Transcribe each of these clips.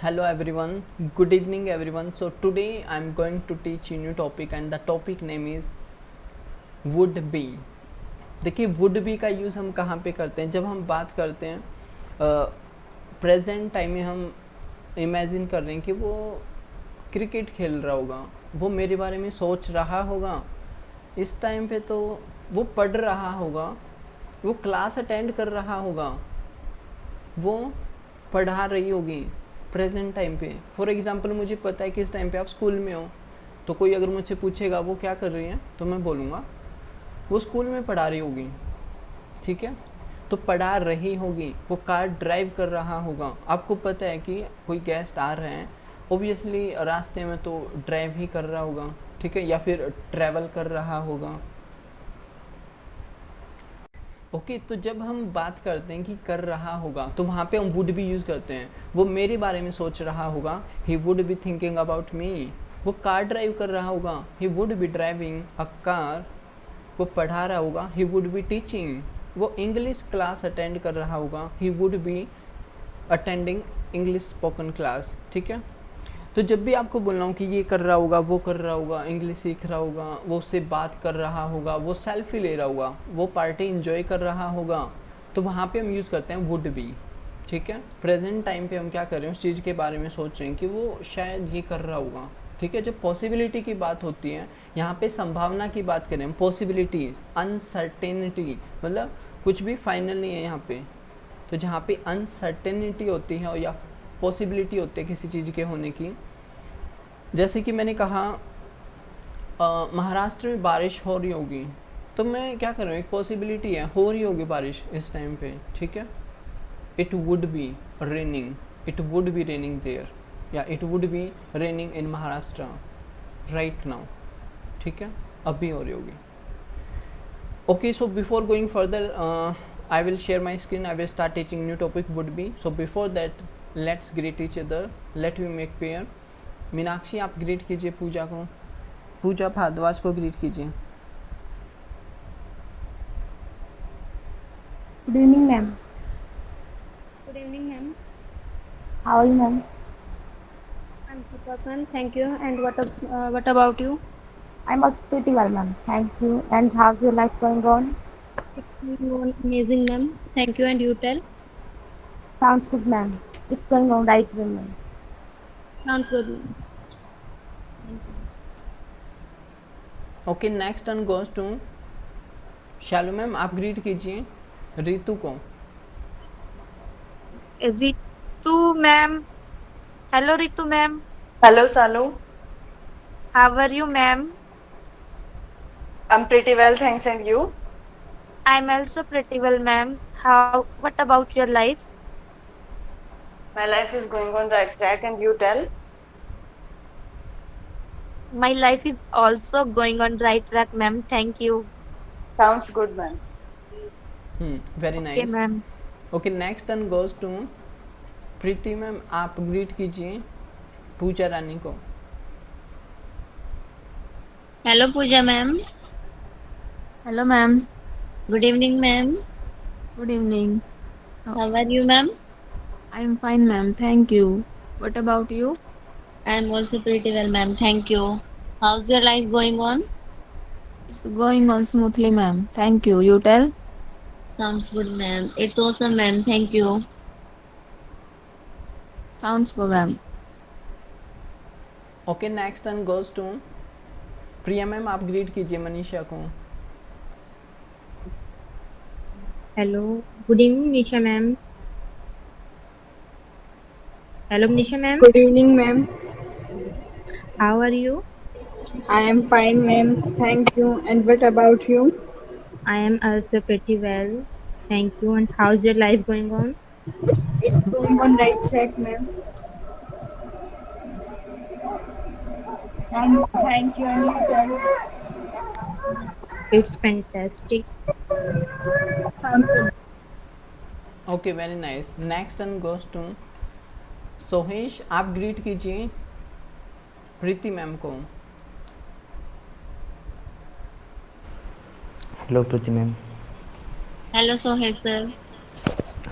Hello everyone, good evening everyone. So today I'm going to teach you new topic and the topic name is would be. देखिए would be का use हम कहाँ पे करते हैं? जब हम बात करते हैं प्रेजेंट टाइम में हम इमेजिन कर रहे हैं कि वो क्रिकेट खेल रहा होगा, वो मेरे बारे में सोच रहा होगा, इस टाइम पे तो वो पढ़ रहा होगा, वो क्लास अटेंड कर रहा होगा, वो पढ़ा रही होगी प्रेजेंट टाइम पे। फॉर एग्ज़ाम्पल मुझे पता है कि इस टाइम पे आप स्कूल में हो, तो कोई अगर मुझसे पूछेगा वो क्या कर रही है, तो मैं बोलूँगा वो स्कूल में पढ़ा रही होगी। ठीक है, तो पढ़ा रही होगी, वो कार ड्राइव कर रहा होगा। आपको पता है कि कोई गेस्ट आ रहे हैं, ओबियसली रास्ते में तो ड्राइव ही कर रहा होगा, ठीक है, या फिर ट्रैवल कर रहा होगा। ओके तो जब हम बात करते हैं कि कर रहा होगा, तो वहाँ पे हम वुड भी यूज़ करते हैं। वो मेरे बारे में सोच रहा होगा, he would be thinking about me. वो कार ड्राइव कर रहा होगा, he would B driving a car. वो पढ़ा रहा होगा, ही वुड बी टीचिंग। वो इंग्लिश क्लास अटेंड कर रहा होगा, he would be attending English spoken class. ठीक है, तो जब भी आपको बोल रहा हूँ कि ये कर रहा होगा, वो कर रहा होगा, इंग्लिश सीख रहा होगा, वो उससे बात कर रहा होगा, वो सेल्फी ले रहा होगा, वो पार्टी इंजॉय कर रहा होगा, तो वहाँ पे हम यूज़ करते हैं वुड बी। ठीक है, प्रेजेंट टाइम पे हम क्या कर रहे हैं, उस चीज़ के बारे में सोच रहे हैं कि वो शायद ये कर रहा होगा। ठीक है, जब पॉसिबिलिटी की बात होती है, यहाँ पे संभावना की बात करें हम, पॉसिबिलिटीज़, अनसर्टेनिटी, मतलब कुछ भी फाइनल नहीं है यहाँ पे। तो जहाँ पे अनसर्टेनिटी होती है या पॉसिबिलिटी होती है किसी चीज़ के होने की, जैसे कि मैंने कहा महाराष्ट्र में बारिश हो रही होगी, तो मैं क्या कर रहा हूँ, एक पॉसिबिलिटी है, हो रही होगी बारिश इस टाइम पे। ठीक है, it would be raining, it would be raining there, या it would be raining in Maharashtra right now. ठीक है, अभी हो रही होगी। Okay, so before going further, I will share my screen. I will start teaching new topic would be. So before that, let's greet each other. Let me make pair. Meenakshi आप greet कीजिए पूजा को, पूजा भारद्वाज को ग्रीट कीजिए। Good evening, ma'am. Good evening, ma'am. How are you, ma'am? I'm super fun. Thank you. And what about you? I'm also pretty well, ma'am. Thank you. And how's your life going on? It's going on amazing, ma'am. Thank you. And you tell. Sounds good, ma'am. It's going on right way, ma'am. Sounds good, ma'am. Thank you. Okay, next turn goes to Shailu ma'am, आप greet कीजिए रितु को। Ritu ma'am. Hello Ritu ma'am. Hello, Salu. How are you ma'am? I'm pretty well, thanks. And you? I'm also pretty well ma'am. What about your life? My life is going on right track, and you tell? My life is also going on right track ma'am. Thank you. Sounds good, man. Very Okay nice. ma'am. Okay, next turn goes to Preeti ma'am, आप greet कीजिए पूजा रानी को। Hello Pooja ma'am. Hello, ma'am. Good evening ma'am. Good evening. How are you ma'am? I'm fine, ma'am. Thank you. What about you? I am also pretty well ma'am. Thank you. How's your life going on? It's going on smoothly, ma'am. Thank you. You tell? Sounds good ma'am. It's awesome ma'am. Thank you. Sounds good, ma'am. Okay, next turn goes to Priya ma'am, आप greet कीजिए मनीषा को। Hello. Good evening, Nisha ma'am. Hello, Nisha ma'am. Good evening, ma'am. How are you? I am fine, ma'am. Thank you. And what about you? I am also pretty well. Thank you. And how's your life going on? It's going on right track, ma'am. And thank you, and you tell. It's fantastic. Sounds good. Okay, very nice. Next turn goes to Sohesh, आप greet कीजिए Priti ma'am को। Hello, Priti ma'am. Hello Sohail sir.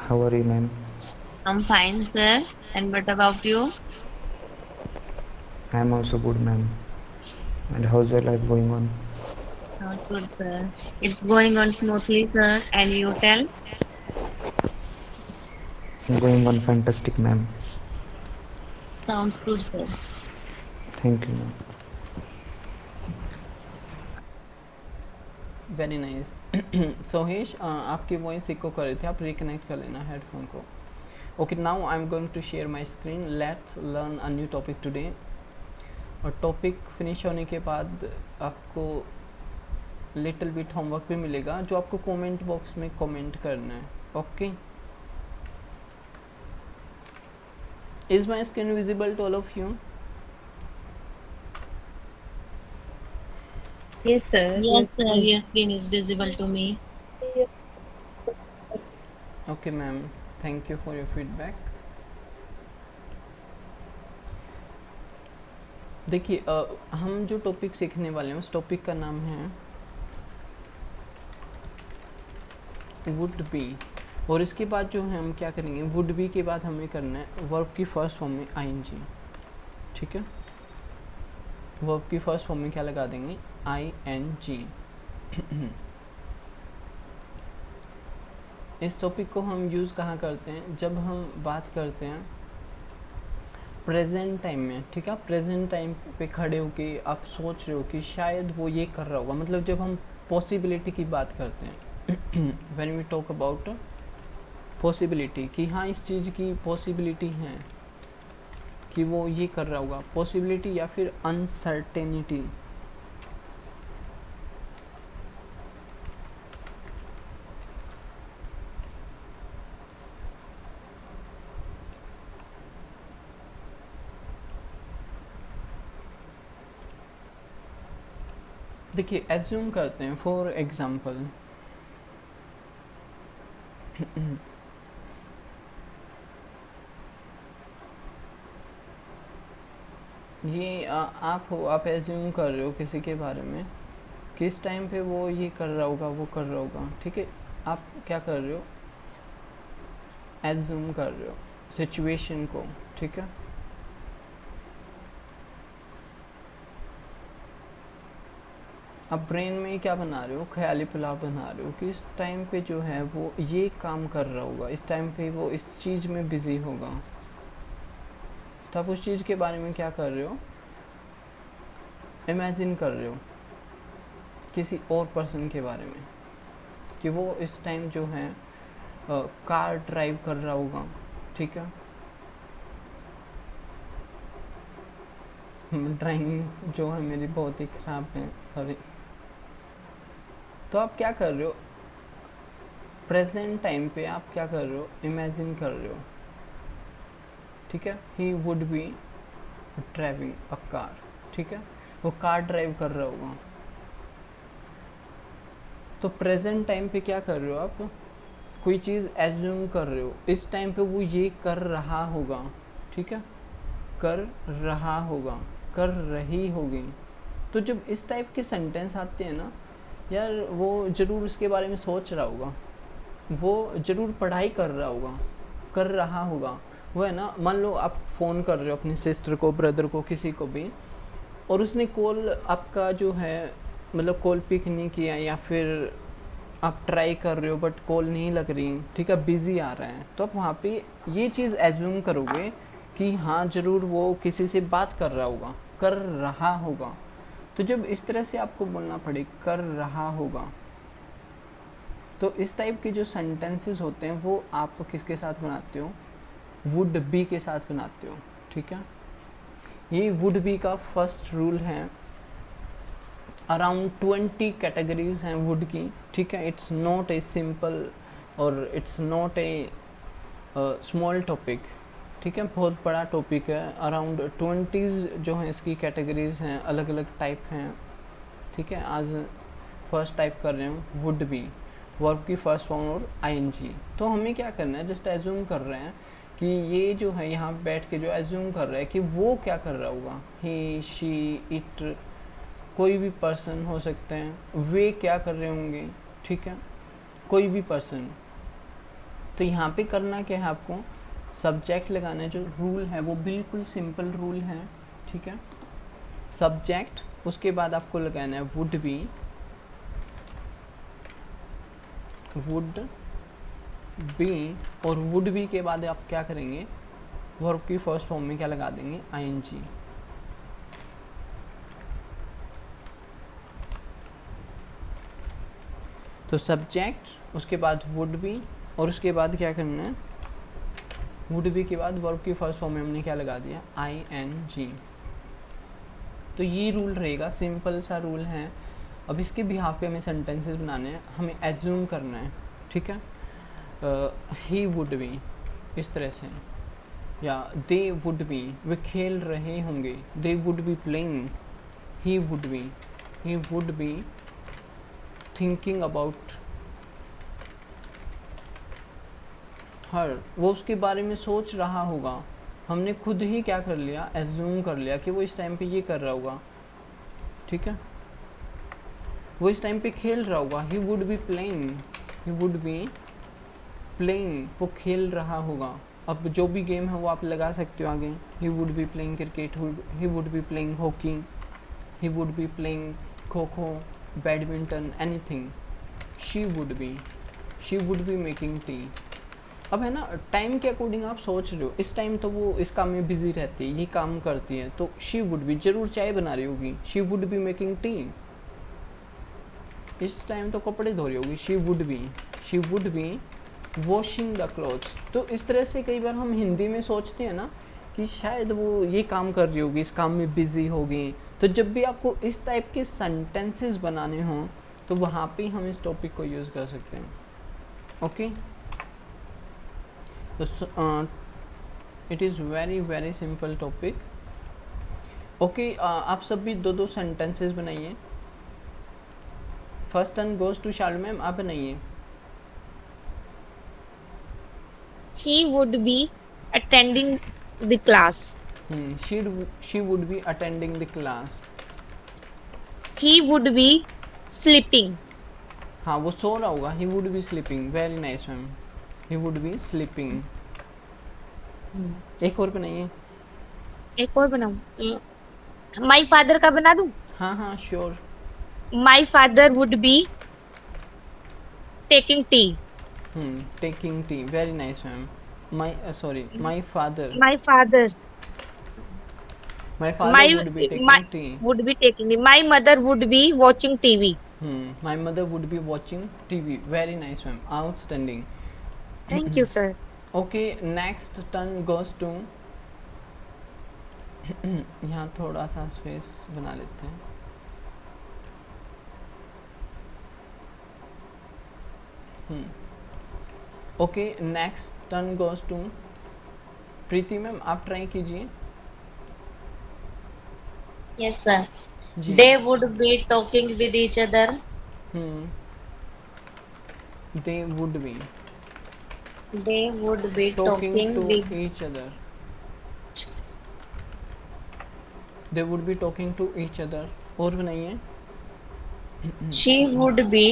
How are you, ma'am? I'm fine, sir. And what about you? I am also good, ma'am. And how's your life going on? Sounds good, sir. It's going on smoothly, sir. And you tell? Going on fantastic, ma'am. Sounds good, sir. Thank you, ma'am. Very nice. Sohesh आपकी voice eco कर रही थी, आप reconnect कर लेना headphone को। Okay, now I am going to share my screen. Let's learn a new topic today. और topic finish होने के बाद आपको लिटिल बिट होमवर्क भी मिलेगा जो आपको कमेंट बॉक्स में कमेंट करना है। Okay, is my screen visible to all of you? Yes, sir. Yes, sir. Your screen is visible to me. Okay ma'am, thank you for your feedback. देखिए हम जो टॉपिक सीखने वाले हैं उस टॉपिक का नाम है वुड बी। और इसके बाद जो है हम क्या करेंगे, वुड बी के बाद हमें करना है वर्ब की फर्स्ट फॉर्म में आईएनजी। ठीक है, वर्ब की फर्स्ट फॉर्म में क्या लगा देंगे, आईएनजी। इस टॉपिक को हम यूज़ कहाँ करते हैं, जब हम बात करते हैं प्रेजेंट टाइम में। ठीक है, प्रेजेंट टाइम पे खड़े होके आप सोच रहे हो कि शायद वो ये कर रहा होगा, मतलब जब हम पॉसिबिलिटी की बात करते हैं when we talk about possibility, कि हाँ इस चीज़ की पॉसिबिलिटी है कि वो ये कर रहा होगा, पॉसिबिलिटी या फिर अनसर्टेनिटी। देखिए एज्यूम करते हैं फॉर एग्जांपल ये आप हो, आप एज्यूम कर रहे हो किसी के बारे में, किस टाइम पे वो ये कर रहा होगा, वो कर रहा होगा। ठीक है, आप क्या कर रहे हो, एज्यूम कर रहे हो सिचुएशन को। ठीक है, आप ब्रेन में क्या बना रहे हो, ख्याली पुलाव बना रहे हो कि इस टाइम पे जो है वो ये काम कर रहा होगा, इस टाइम पे वो इस चीज़ में बिज़ी होगा। तो आप उस चीज़ के बारे में क्या कर रहे हो, इमेजिन कर रहे हो किसी और पर्सन के बारे में कि वो इस टाइम जो है कार ड्राइव कर रहा होगा। ठीक है, ड्राइंग जो है मेरी बहुत ही ख़राब है, सॉरी। तो आप क्या कर रहे हो, प्रेजेंट टाइम पे आप क्या कर रहे हो, इमेजिन कर रहे हो। ठीक है, ही would B driving a car. ठीक है, वो कार ड्राइव कर रहा होगा। तो प्रेजेंट टाइम पे क्या कर रहे हो आप, कोई चीज़ एज्यूम कर रहे हो, इस टाइम पे वो ये कर रहा होगा। ठीक है, कर रहा होगा, कर रही होगी। तो जब इस टाइप के सेंटेंस आते हैं ना यार, वो ज़रूर उसके बारे में सोच रहा होगा, वो ज़रूर पढ़ाई कर रहा होगा, कर रहा होगा। वो है ना, मान लो आप फ़ोन कर रहे हो अपनी सिस्टर को, ब्रदर को, किसी को भी, और उसने कॉल आपका जो है मतलब कॉल पिक नहीं किया, या फिर आप ट्राई कर रहे हो बट कॉल नहीं लग रही। ठीक है, बिज़ी आ रहा है, तो आप वहाँ पे ये चीज़ एज्यूम करोगे कि हाँ ज़रूर वो किसी से बात कर रहा होगा, कर रहा होगा। तो जब इस तरह से आपको बोलना पड़े कर रहा होगा, तो इस टाइप के जो सेंटेंसेस होते हैं वो आप किसके साथ बनाते हो, वुड बी के साथ बनाते हो। ठीक है, ये वुड बी का फर्स्ट रूल है। अराउंड 20 कैटेगरीज हैं वुड की। ठीक है, इट्स नॉट ए सिंपल और it's not a small topic. ठीक है, बहुत बड़ा टॉपिक है। अराउंड 20 जो हैं इसकी कैटेगरीज हैं, अलग अलग टाइप हैं। ठीक है, आज फर्स्ट टाइप कर रहे हूँ वुड बी, वर्ब की फर्स्ट फॉर्म और आईएनजी। तो हमें क्या करना है, जस्ट एज्यूम कर रहे हैं कि ये जो है यहाँ बैठ के जो एज्यूम कर रहा है कि वो क्या कर रहा होगा, ही, शी, इट, कोई भी पर्सन हो सकते हैं, वे क्या कर रहे होंगे। ठीक है, कोई भी पर्सन। तो यहाँ पे करना क्या है आपको, सब्जेक्ट लगाना जो रूल है वो बिल्कुल सिंपल रूल है, ठीक है। सब्जेक्ट, उसके बाद आपको लगाना है वुड बी, और वुड बी के बाद आप क्या करेंगे, वर्ब की फर्स्ट फॉर्म में क्या लगा देंगे, आईएनजी। तो सब्जेक्ट, उसके बाद वुड बी, और उसके बाद क्या करना है, वुड बी के बाद वर्ब की फर्स्ट फॉर्म में हमने क्या लगा दिया, आईएनजी। तो ये रूल रहेगा, सिंपल सा रूल है। अब इसके बिहाफ पे हमें सेंटेंसेस बनाने हैं, हमें एज्यूम करना है, ठीक है। ही वुड बी, इस तरह से, या दे वुड बी, वे खेल रहे होंगे, they would be playing, he would be thinking about her, वो उसके बारे में सोच रहा होगा। हमने खुद ही क्या कर लिया, एज्यूम कर लिया कि वो इस टाइम पे ये कर रहा होगा, ठीक है, वो इस टाइम पे खेल रहा होगा। ही वुड बी प्लेइंग, वो खेल रहा होगा। अब जो भी गेम है वो आप लगा सकते हो आगे, ही would be playing cricket, he would be playing hockey, he would be playing kho kho, badminton, anything. She would be making tea. अब है ना, टाइम के अकॉर्डिंग आप सोच रहे हो, इस टाइम तो वो इस काम में बिजी रहती है, ये काम करती है, तो शी वुड बी जरूर चाय बना रही होगी, she would be making tea. इस टाइम तो कपड़े धो रही होगी, she would be washing the clothes. तो इस तरह से कई बार हम हिंदी में सोचते हैं ना कि शायद वो ये काम कर रही होगी, इस काम में बिजी होगी। तो जब भी आपको इस टाइप के सेंटेंसेस बनाने हों तो वहाँ पे हम इस टॉपिक को यूज़ कर सकते हैं, okay. It is very simple topic, okay. आप सब भी दो सेंटेंसेस बनाइए। First turn goes to Shalu ma'am, आप बनाइए। She would be attending the class. She would be attending the class. He would be sleeping. हाँ, वो सो रहा होगा, he would be sleeping. Very nice ma'am, he would be sleeping. एक और बनाइए। एक और बनाऊं? My father का बना दूं? हाँ sure. My father would be taking tea. Taking tea. Very nice ma'am. My father would be taking tea. Would be taking tea. My mother would be watching TV. My mother would be watching TV. Very nice ma'am, outstanding. Thank you sir. Okay, next turn goes to यहाँ थोड़ा सा space बना लेते हैं। Okay, next turn goes to Preeti ma'am, आप try कीजिए। Yes, sir. They would be talking with each other. They would be talking with each other. They would be talking to each other. और बनाइए। She would be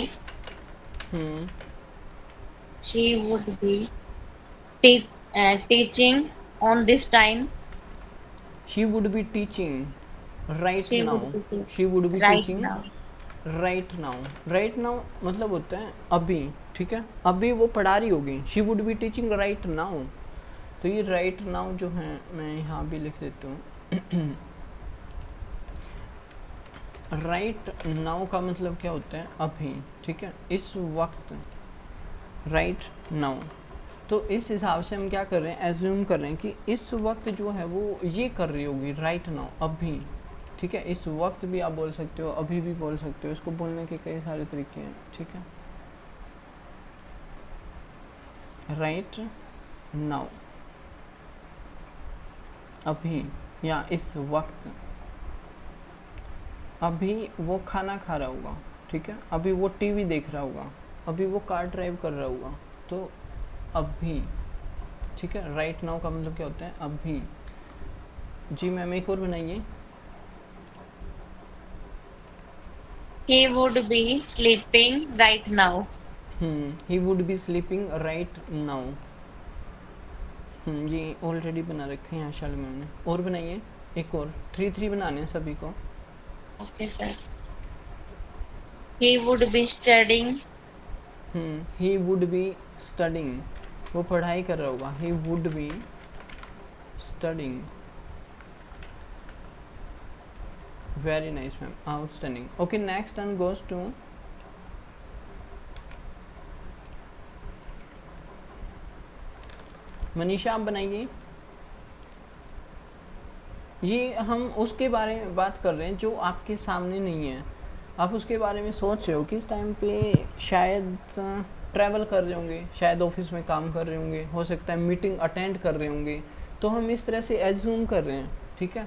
teaching on this time. She would be teaching right now. She would be right teaching now. right now. Right now मतलब होता है अभी, ठीक है, अभी वो पढ़ा रही होगी। She would be teaching right now. तो ये right now जो है मैं यहाँ भी लिख देता हूँ। राइट नाउ का मतलब क्या होता है, अभी, ठीक है, इस वक्त, राइट नाउ। तो इस हिसाब से हम क्या कर रहे हैं, एज्यूम कर रहे हैं कि इस वक्त जो है वो ये कर रही होगी, राइट नाउ, अभी, ठीक है। इस वक्त भी आप बोल सकते हो, अभी भी बोल सकते हो, इसको बोलने के कई सारे तरीके हैं, ठीक है। राइट नाउ, अभी या इस वक्त। अभी वो खाना खा रहा होगा, ठीक है, अभी वो टीवी देख रहा होगा, अभी वो कार ड्राइव कर रहा होगा, तो अभी, ठीक है। राइट नाउ का मतलब क्या होता है, अभी। जी मैम, एक और बनाइए। He would be sleeping right now. He would be sleeping right now. ये ऑलरेडी बना रखे हैं यहाँ शालिमार ने। और बनाइए एक और, 3 बनाने हैं सभी को। Okay, sir. He would be studying. He would be studying, वो पढ़ाई कर रहा होगा। He would be studying. Very nice ma'am, outstanding. Okay, next turn goes to Manisha, आप बनाइए। ये हम उसके बारे में बात कर रहे हैं जो आपके सामने नहीं है। आप उसके बारे में सोच रहे हो कि इस टाइम पे शायद ट्रैवल कर रहे होंगे, शायद ऑफिस में काम कर रहे होंगे, हो सकता है मीटिंग अटेंड कर रहे होंगे। तो हम इस तरह से एज्यूम कर रहे हैं, ठीक है।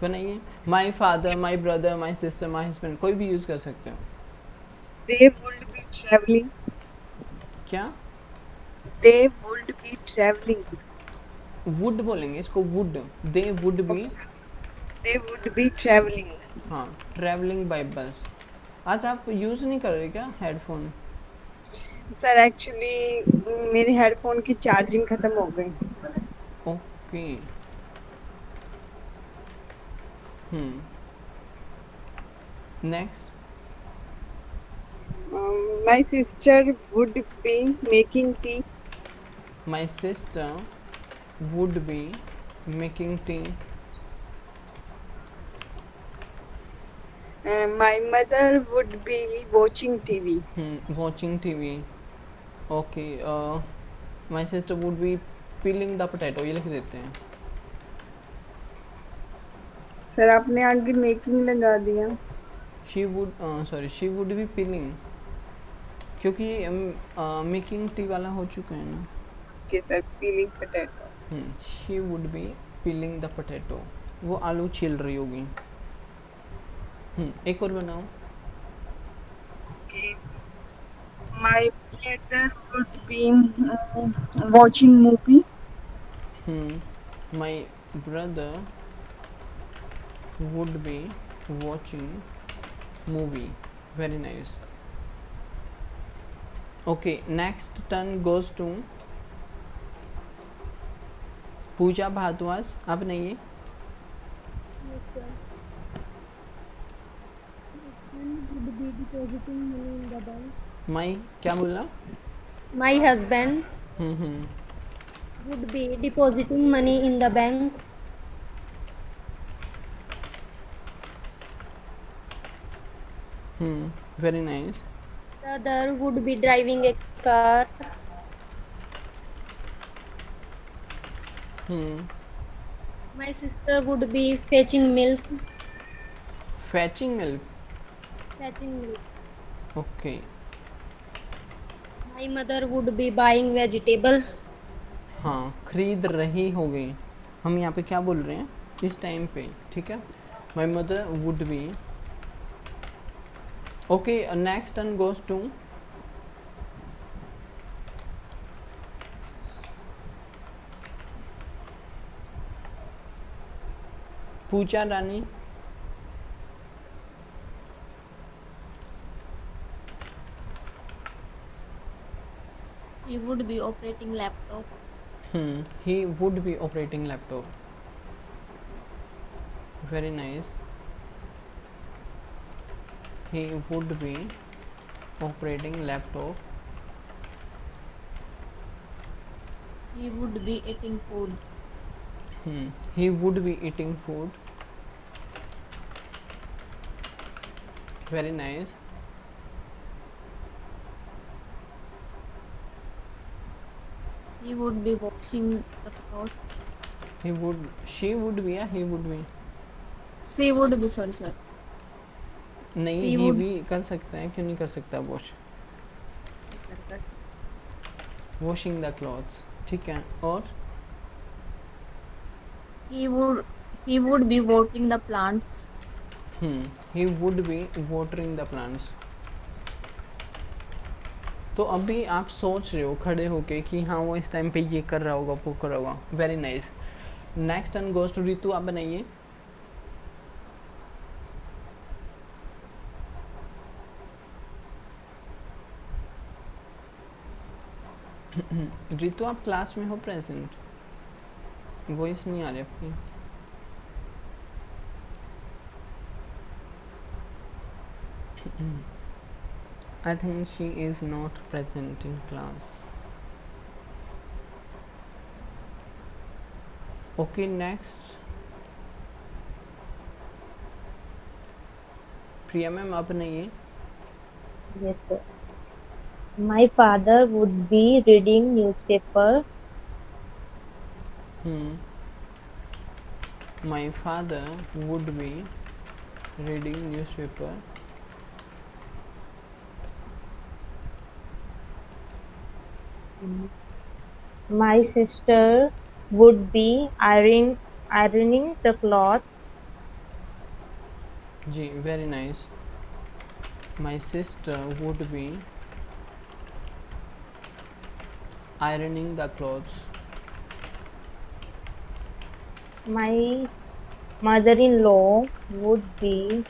बनाइए। My father, my brother, my sister, my husband, कोई भी यूज़ कर सकते हो। They would be traveling. क्या They would be traveling. Would बोलेंगे इसको, would. They would be, They would be traveling. हाँ, ट्रैवलिंग बाय बस। आज आप यूज़ नहीं कर रहे क्या हेडफोन? सर एक्चुअली मेरे हेडफोन की चार्जिंग खत्म हो गई। Okay. Next. My sister would be making tea. My sister would be making tea. My mother would be watching TV. Watching TV. Okay, my sister would be piling the potato, ये लिख देते हैं। Sir आपने आगे making लगा दिया। She would, sorry, she would be piling, क्योंकि making tea वाला हो चुका है ना। Okay sir, piling potato. She would be piling the potato, वो आलू छील रही होगी। एक और बनाओ। My brother would be watching movie. My brother would be watching movie. Very nice. Okay, next turn goes to Pooja Bhardwaj, आप नहीं। माई क्या बोलना? My husband would be depositing money in the bank. Very nice. Brother would be driving a car. My sister would be fetching milk. फैचिंग milk. Fetching milk. Okay. My mother would be buying vegetable. हाँ, खरीद रही हो गई। हम यहाँ पे क्या बोल रहे हैं इस टाइम पे, ठीक है। My mother would be. Okay, next turn goes to Pooja Rani. He would be operating laptop. he would be operating laptop. Very nice. He would be operating laptop. He would be eating food. He would be eating food. Very nice. He would be washing the clothes. He would, she would be या he would be? She would be, sorry sir. नहीं, She he would- भी कर सकता है, क्यों नहीं कर सकता wash? Sir, that's it. Washing the clothes, ठीक है। और He would be watering the plants. he would be watering the plants. तो अभी आप सोच रहे हो खड़े होके कि हाँ वो इस टाइम पे ये कर रहा होगा, वो कर रहा होगा। Very nice. Next turn goes to Ritu, आप बनाइए। रितु आप क्लास में हो प्रेजेंट? वॉइस नहीं आ रही आपकी। I think she is not present in class. Okay, next. Priya ma'am आप नहीं है? Yes, sir. My father would be reading newspaper. My father would be reading newspaper. My sister would be ironing the cloth. Ji, very nice. My sister would be ironing the clothes. My mother-in-law would be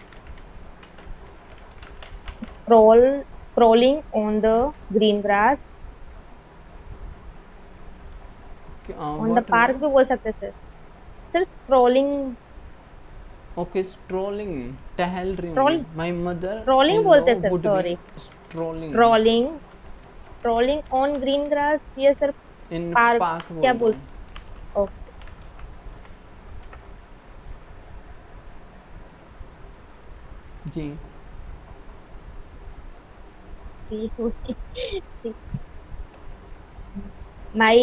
crawling on the green grass. On the park भी बोल सकते sir. Sir crawling। Okay, strolling, टहल रही Stroll- हूँ। My mother Strolling बोलते sir, would sorry। be strolling Crawling on green grass, ये sir in park park क्या बोल बोल? रहा हूँ। Okay। Ji, My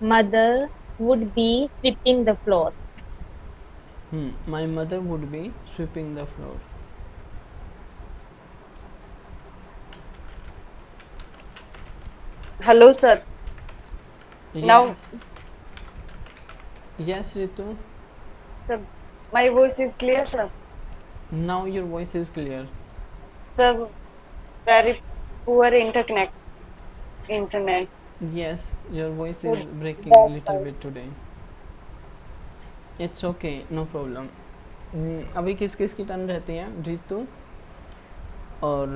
mother would be sweeping the floor. My mother would be sweeping the floor. Hello, sir. Now, yes, Ritu. sir, my voice is clear, sir. Now your voice is clear. Sir, very poor internet. Yes, your voice is breaking a little bit today. It's okay, no problem. अभी किस किस की turn रहती है? रितु और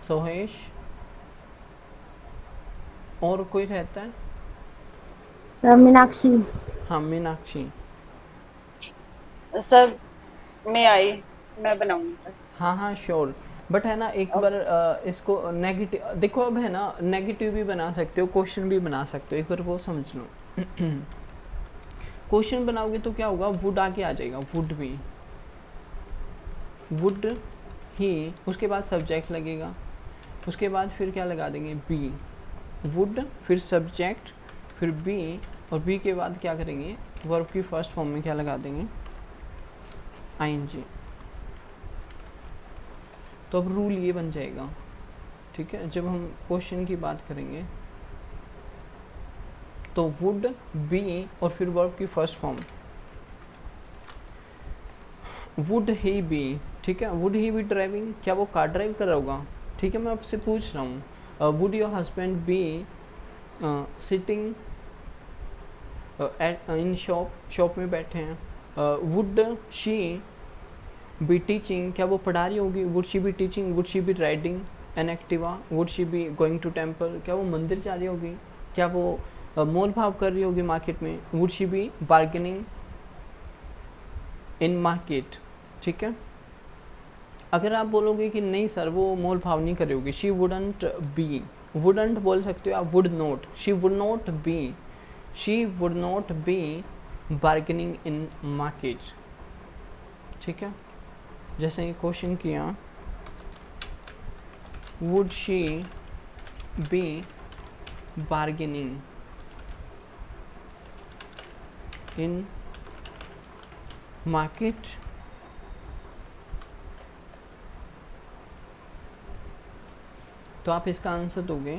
सोहेश, और कोई रहता है? मीनाक्षी। हाँ, मीनाक्षी। Sir, मैं बनाऊंगी। हाँ हाँ श्योर, बट है ना एक बार इसको नेगेटिव देखो। अब है ना नेगेटिव भी बना सकते हो, क्वेश्चन भी बना सकते हो, एक बार वो समझ लो। क्वेश्चन बनाओगे तो क्या होगा, वुड आगे आ जाएगा, वुड भी, वुड ही, उसके बाद सब्जेक्ट लगेगा, उसके बाद फिर क्या लगा देंगे, बी, वुड फिर सब्जेक्ट फिर बी, और बी के बाद क्या करेंगे, वर्ब की फर्स्ट फॉर्म में क्या लगा देंगे, आईएनजी। तो अब रूल ये बन जाएगा, ठीक है। जब हम क्वेश्चन की बात करेंगे तो वुड बी और फिर वर्ब की first form, would he be, ठीक है। वुड ही बी ड्राइविंग, क्या वो कार ड्राइव कर रहा होगा, ठीक है। मैं आपसे पूछ रहा हूँ, would your husband be sitting in shop में बैठे हैं। वुड शी बी टीचिंग, क्या वो पढ़ा रही होगी, would she be teaching, would she be riding an Activa, would she be going to temple, क्या वो मंदिर जा रही होगी, क्या वो मोल भाव कर रही होगी मार्केट में, would she B bargaining in market, ठीक है। अगर आप बोलोगे कि नहीं सर वो मोल भाव नहीं कर रही होगी, शी वुडंट बी, वुडंट बोल सकते हो आप, would not, she would not be, she would not be bargaining in market, ठीक है। जैसे ये क्वेश्चन किया, would she B bargaining in market, तो आप इसका आंसर दोगे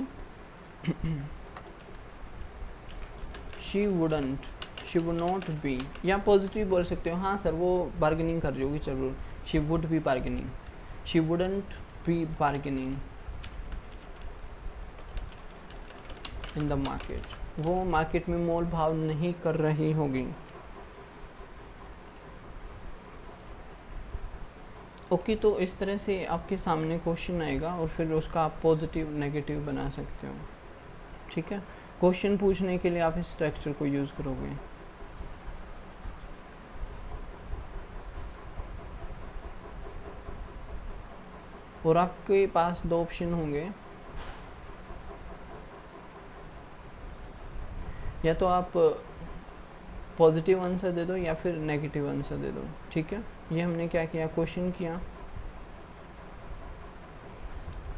she wouldn't, she would not be, या पॉजिटिव बोल सकते हो, हाँ सर वो बार्गेनिंग कर रही होगी, जरूर, she would be bargaining, she wouldn't be bargaining in the market, वो मार्केट में मोल भाव नहीं कर रही होगी। ओके, तो इस तरह से आपके सामने क्वेश्चन आएगा और फिर उसका आप पॉजिटिव नेगेटिव बना सकते हो। ठीक है, क्वेश्चन पूछने के लिए आप इस स्ट्रक्चर को यूज़ करोगे। और आपके पास दो ऑप्शन होंगे, या तो आप पॉजिटिव आंसर दे दो या फिर नेगेटिव आंसर दे दो। ठीक है, ये हमने क्या किया, क्वेश्चन किया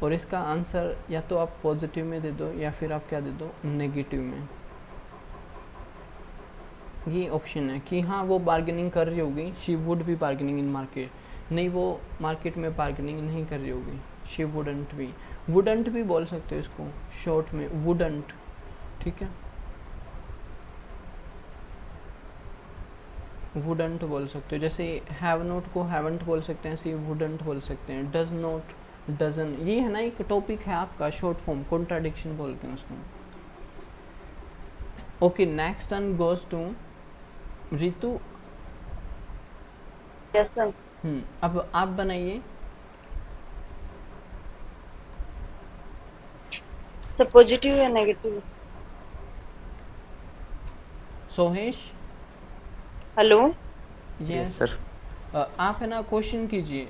और इसका आंसर या तो आप पॉजिटिव में दे दो या फिर आप क्या दे दो, नेगेटिव में। ये ऑप्शन है कि हाँ वो बार्गेनिंग कर रही होगी, she would be bargaining in market, नहीं वो मार्केट में बार्गेनिंग नहीं कर रही होगी, शी वुडंट बी। वुडंट भी बोल सकते हो इसको शॉर्ट में, वुडंट। ठीक है, वुडंट बोल सकते हो, जैसे हैव नॉट को हैवंट बोल सकते हैं, ऐसे वुडंट बोल सकते हैं। डज नॉट, डजन, ये है ना एक टॉपिक है आपका शॉर्ट फॉर्म, कॉन्ट्राडिक्शन बोलते हैं उसको। Okay, next turn goes to Ritu. Yes, sir. अब आप बनाइए। So positive या negative? Sohesh. Hello. Yes sir. आप है ना क्वेश्चन कीजिए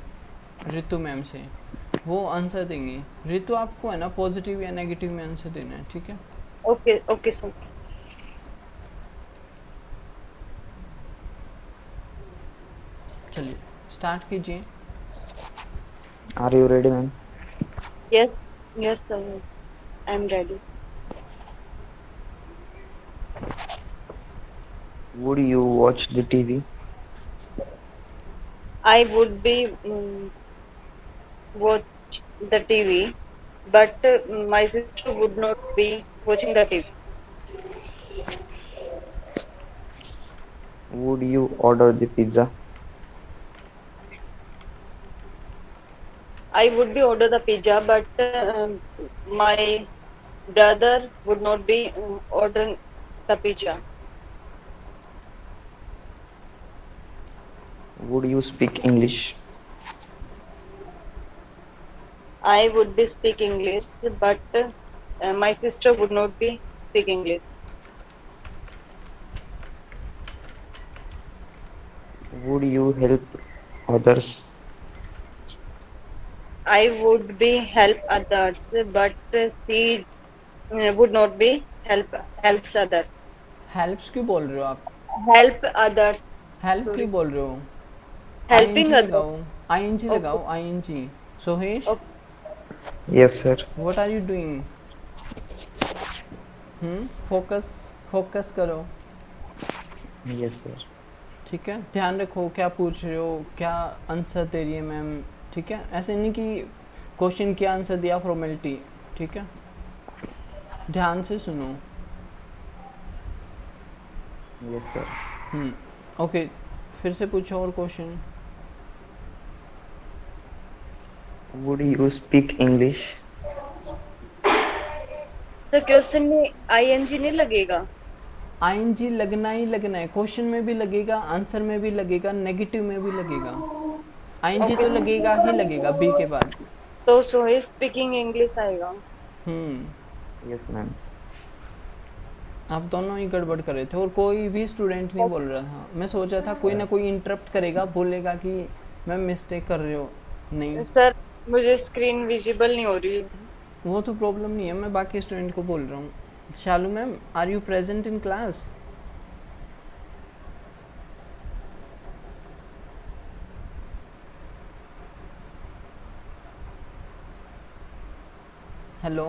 रितु मैम से, वो आंसर देंगे। रितु आपको है ना पॉजिटिव या नेगेटिव में आंसर देना है। ठीक है, Okay, okay, sir. चलिए स्टार्ट कीजिए। Are you ready, ma'am? Yes, yes, sir. I'm ready. Would you watch the TV? I would be watch the TV, but my sister would not be watching the TV. Would you order the pizza? I would be order the pizza, but my brother would not be ordering the pizza. Would you speak English? I would be speak English, but my sister would not be speak English. Would you help others? I would be help others, but she would not be helps other. Helps क्यों बोल रहे हो आप? Help others. Help Sorry. क्यों बोल रहे हो? Helping ING others. लगाओ, ING लगाओ, ING। Sohesh, Yes, sir. What are you doing? Focus, focus करो। Yes, sir. ठीक है, ध्यान रखो क्या पूछ रहे हो, क्या आंसर दे रही है मैम। ठीक है, ऐसे नहीं कि क्वेश्चन क्या आंसर दिया फॉर्मेलिटी। ठीक है, ध्यान से सुनो। Yes, sir. ओके, फिर से पूछो और question. Would you speak English? तो क्वेश्चन में ING नहीं लगेगा? ING लगना ही लगना है, क्वेश्चन में भी लगेगा, आंसर में भी लगेगा, नेगेटिव में भी लगेगा। ING तो लगेगा ही लगेगा बी के बाद। तो सोहेश स्पीकिंग इंग्लिश आएगा। Yes, ma'am. आप दोनों ही गड़बड़ कर रहे थे और कोई भी स्टूडेंट नहीं बोल रहा था। मैं सोच रहा था कोई ना कोई इंटरप्ट करेगा, बोलेगा कि मैम मिस्टेक कर रहे हो। नहीं, सर मुझे स्क्रीन विजिबल नहीं हो रही। वो तो प्रॉब्लम नहीं है, मैं बाकी स्टूडेंट को बोल रहा हूँ। Shalu ma'am, are you present in class? Hello,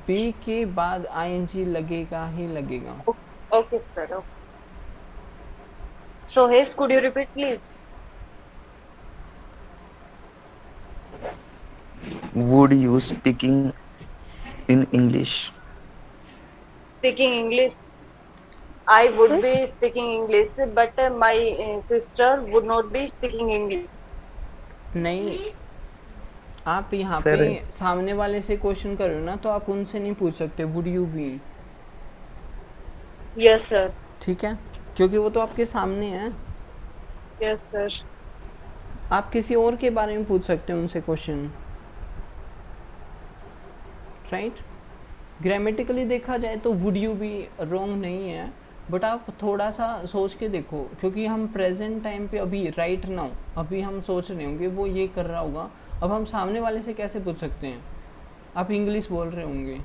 B के बाद ING लगेगा ही लगेगा। Okay sir. Sohesh could you repeat please? Would you speaking in English? Speaking English. I would be speaking English, but my sister would not be speaking English. नहीं, आप यहाँ Sir. पे सामने वाले से क्वेश्चन कर रहे हो ना, तो आप उनसे नहीं पूछ सकते would you be. Yes sir. ठीक है, क्योंकि वो तो आपके सामने है। Yes sir. आप किसी और के बारे में पूछ सकते हो उनसे क्वेश्चन, राइट। ग्रामेटिकली देखा जाए तो वुड यू भी रॉन्ग नहीं है, बट आप थोड़ा सा सोच के देखो, क्योंकि हम प्रेजेंट टाइम पे अभी राइट नाउ अभी हम सोच रहे होंगे वो ये कर रहा होगा, अब हम सामने वाले से कैसे पूछ सकते हैं। आप इंग्लिश बोल रहे होंगे,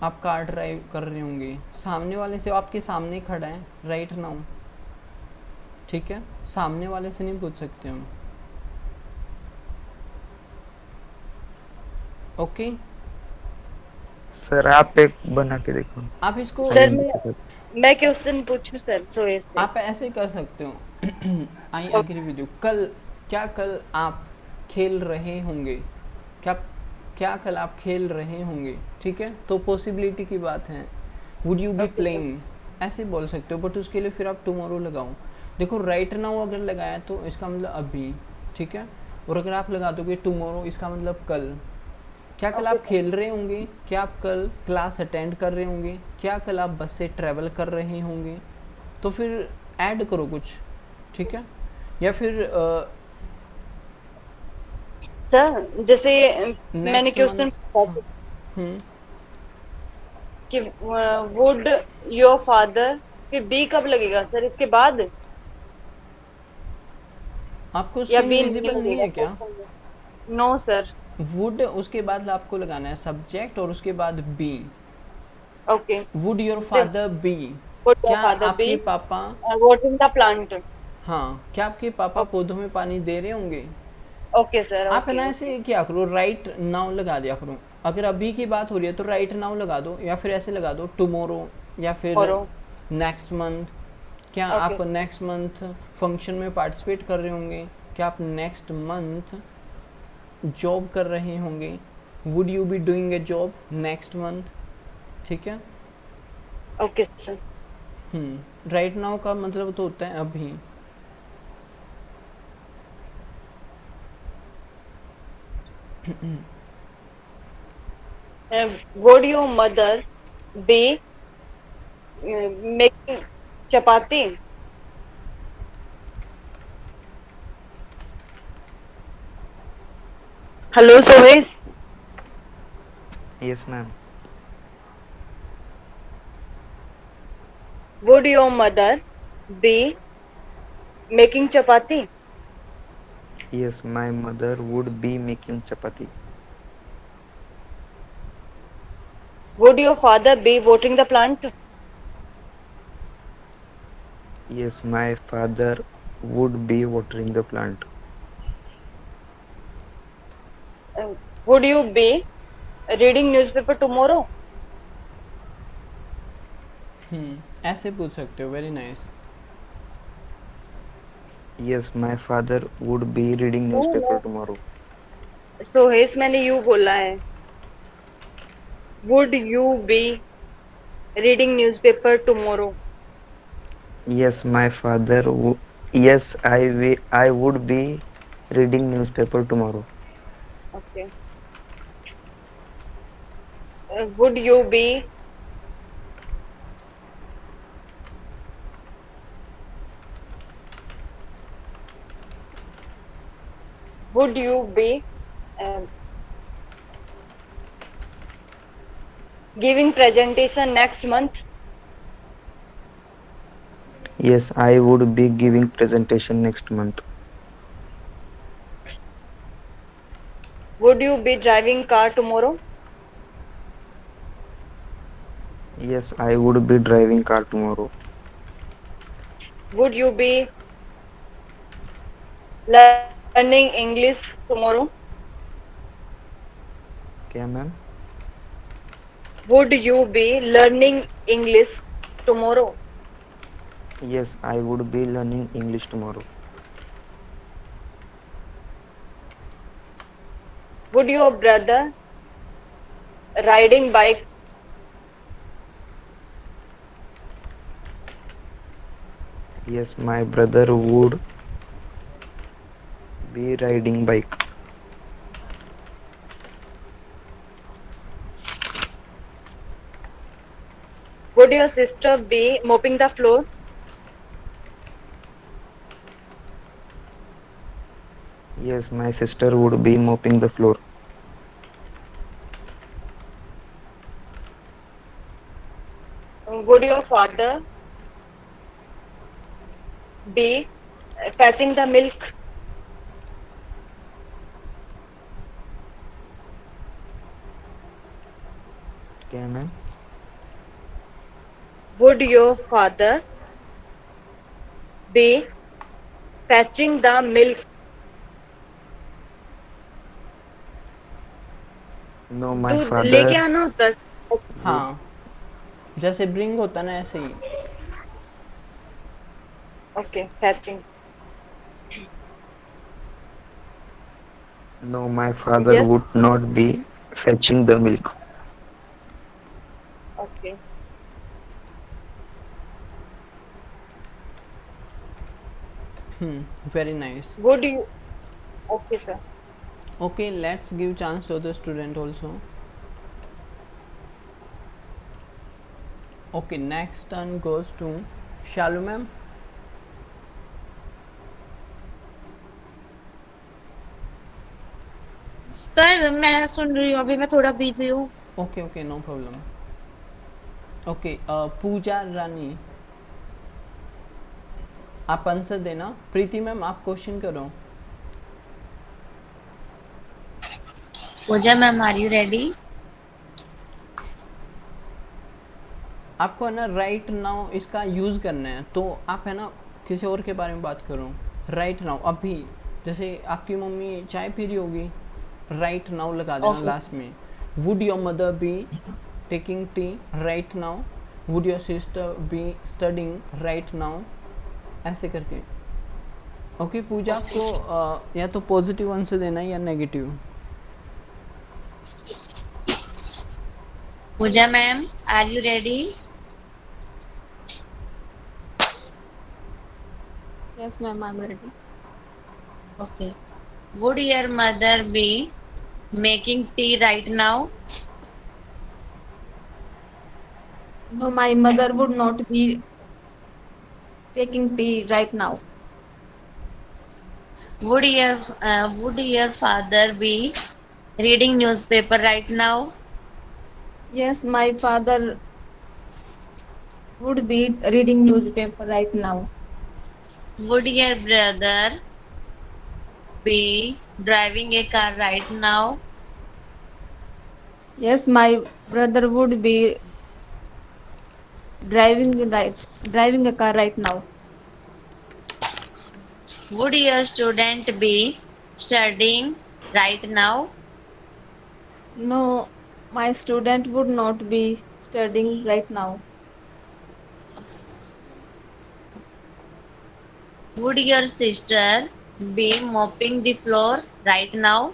आप कार ड्राइव कर रहे होंगे, सामने वाले से आपके सामने खड़ा है राइट नाउ, ठीक है, सामने वाले से नहीं पूछ सकते हम। ओके सर आप एक बना के देखो। आप इसको सर मैं क्वेश्चन पूछूं सर सोए से? आप ऐसे कर सकते हो। I agree with you. कल आप खेल रहे होंगे, क्या कल आप खेल रहे होंगे, ठीक है, तो पॉसिबिलिटी की बात है। वुड यू बी प्लेइंग ऐसे बोल सकते हो, बट उसके लिए फिर आप टुमारो लगाओ। देखो राइट नाउ अगर लगाया तो इसका मतलब अभी, ठीक है, और अगर आप लगा दोगे टुमारो इसका मतलब कल। क्या कल आप खेल रहे होंगे, क्या आप कल क्लास अटेंड कर रहे होंगे, क्या कल आप बस से ट्रैवल कर रहे होंगे, तो फिर ऐड करो कुछ, ठीक है। या फिर सर जैसे मैंने क्वेश्चन कि वुड योर फादर, फिर बी कब लगेगा सर इसके बाद? आपको या स्क्रीन बी विजिबल नहीं है क्या? No sir. वुड उसके बाद आपको लगाना है सब्जेक्ट और उसके बाद B. Okay. Would your father be, would क्या योर फादर आपके बी पापा वाटरिंग द प्लांट? हाँ, क्या आपके पापा पौधों में पानी दे रहे होंगे? Okay sir. आप है ना ऐसे क्या करो, राइट नाउ लगा दिया करो। अगर अभी की बात हो रही है तो राइट नाउ लगा दो, या फिर ऐसे लगा दो टुमारो, या फिर नेक्स्ट मंथ। क्या आप नेक्स्ट मंथ फंक्शन में पार्टिसिपेट कर रहे होंगे, क्या आप नेक्स्ट मंथ जॉब कर रहे होंगे, would you be doing a job next month, ठीक है। Okay sir. राइट नाउ का मतलब तो होता है अभी। Would your mother be making chapati? Hello Sohesh. Yes ma'am. Would your mother be making chapati? Yes, my mother would be making chapati. Would your father be watering the plant? Yes, my father would be watering the plant. Would you be reading newspaper tomorrow? ऐसे पूछ सकते हो, very nice. Yes, my father would be reading newspaper tomorrow. सोहेश मैंने you बोला है। Would you be reading newspaper tomorrow? Yes, my father. Yes, I would be reading newspaper tomorrow. Okay. Would you be giving presentation next month? Yes, I would be giving presentation next month. Would you be driving car tomorrow? Yes, I would be driving car tomorrow. Would you be learning English tomorrow? क्या ma'am? Would you be learning English tomorrow? Yes, I would be learning English tomorrow. Would your brother riding bike? Yes, my brother would be riding bike. Would your sister be mopping the floor? Yes, my sister would be mopping the floor. Would your father be fetching the milk? क्या ma'am? Would your father be fetching the milk? No, my दूध father लेके आना होता है. हाँ, जैसे bring होता है ना ऐसे ही. Okay, fetching. no, my father Yes. would not be fetching the milk. Okay. Very nice. Would you? Okay, sir. Okay, let's give chance to the student also. Okay, next turn goes to Shalu ma'am. Sir मैं सुन रही हूँ, अभी मैं थोड़ा busy हूँ. Okay, okay, no problem. Okay, पूजा रानी, आप answer देना. प्रीति ma'am आप क्वेश्चन करो. Pooja ma'am, are you ready? आपको है ना राइट नाउ इसका यूज़ करना है, तो आप है ना किसी और के बारे में बात करो. राइट नाउ अभी, जैसे आपकी मम्मी चाय पी रही होगी, राइट नाउ लगा देना Okay. लास्ट में. Would your mother be taking tea right now? Would your sister be studying right now? ऐसे करके. ओके पूजा, आपको या तो पॉजिटिव आंसर देना है या negative. Pooja ma'am, are you ready? Yes, ma'am, I'm ready. Okay. Would your mother be making tea right now? No, my mother would not be taking tea right now. Would your father be reading newspaper right now? Yes, my father would be reading newspaper right now. Would your brother be driving a car right now? Yes, my brother would be driving a car right now. Would your student be studying right now? No, my student would not be studying right now. Would your sister be mopping the floor right now?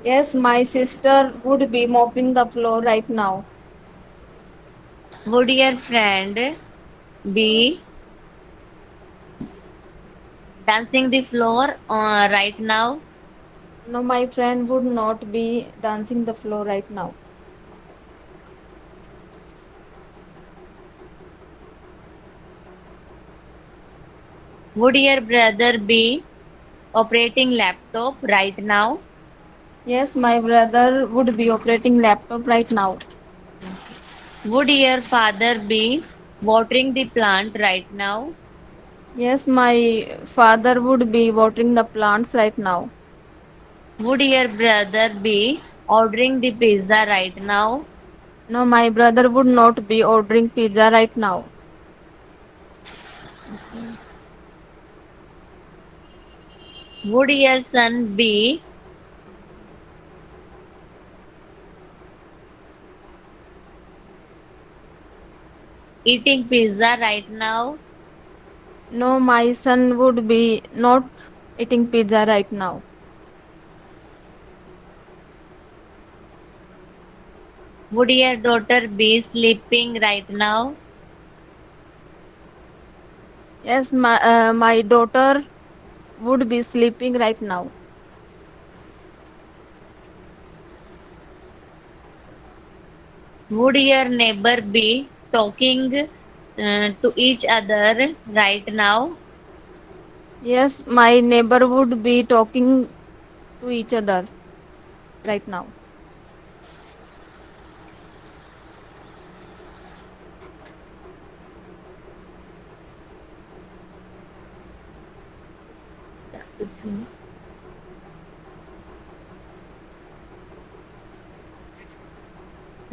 Yes, my sister would be mopping the floor right now. Would your friend be dancing the floor right now? No, my friend would not be dancing the floor right now. Would your brother be operating laptop right now? Yes, my brother would be operating laptop right now. Would your father be watering the plant right now? Yes, my father would be watering the plants right now. Would your brother be ordering the pizza right now? No, my brother would not be ordering pizza right now. Would your son be eating pizza right now? No, my son would be not eating pizza right now. Would your daughter be sleeping right now? Yes, my daughter would be sleeping right now. Would your neighbor be talking to each other right now? Yes, my neighbor would be talking to each other right now. कुछ नहीं.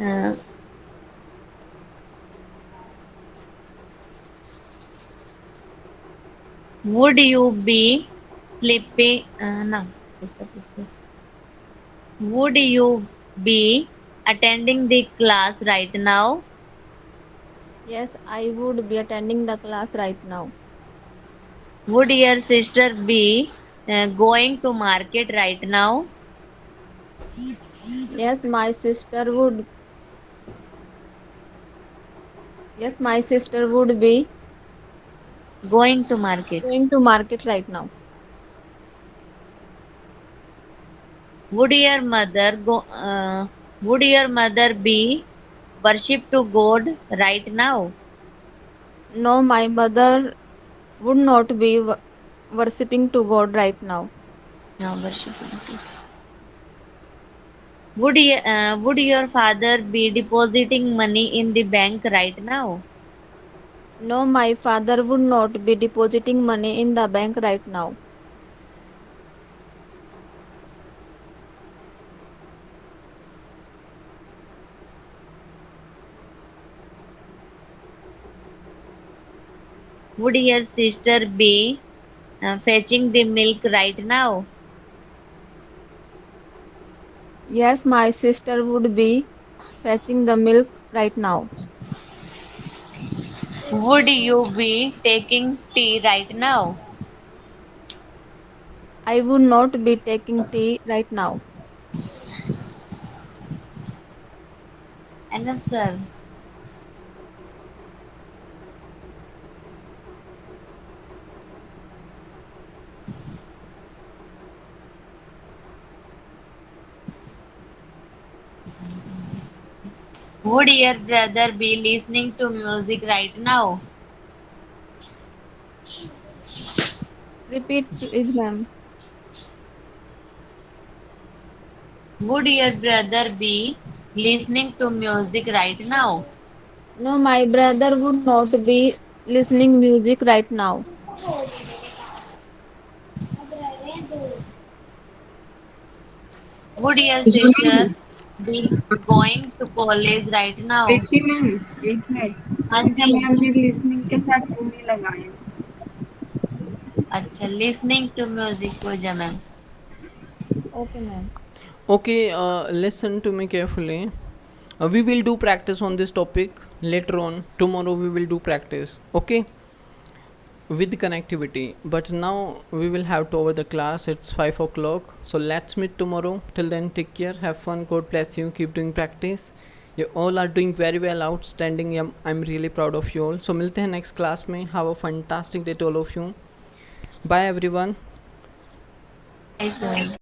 Uh, would you be sleeping? No. Would you be attending the class right now? Yes, I would be attending the class right now. Would your sister be going to market right now? Yes, my sister would. Yes, my sister would be Going to market. going to market right now. Would your mother go? Would your mother be worship to God right now? No, my mother would not be worshipping to God right now. No, worshiping. Would your father be depositing money in the bank right now? No, my father would not be depositing money in the bank right now. Would your sister be fetching the milk right now? Yes, my sister would be fetching the milk right now. Would you be taking tea right now? I would not be taking tea right now. Enough, sir. Would your brother be listening to music right now? Repeat, please, ma'am. Would your brother be listening to music right now? No, my brother would not be listening music right now. Would your सुनिए, sister be going to college right now? देखिए ma'am एक minute, हाँ पूजा जी. Ma'am ने listening के साथ पूरी लगाए. अच्छा, listening to music Pooja ma'am. Okay, ma'am. Okay, listen to me carefully. We will do practice on this topic later on. Tomorrow we will do practice. Okay, with connectivity. But now we will have to over the class. It's 5 o'clock. So let's meet tomorrow. Till then, take care. Have fun. God bless you. Keep doing practice. You all are doing very well, outstanding. I'm really proud of you all. So मिलते हैं next class में. Have a fantastic day to all of you. Bye everyone. Bye, sir.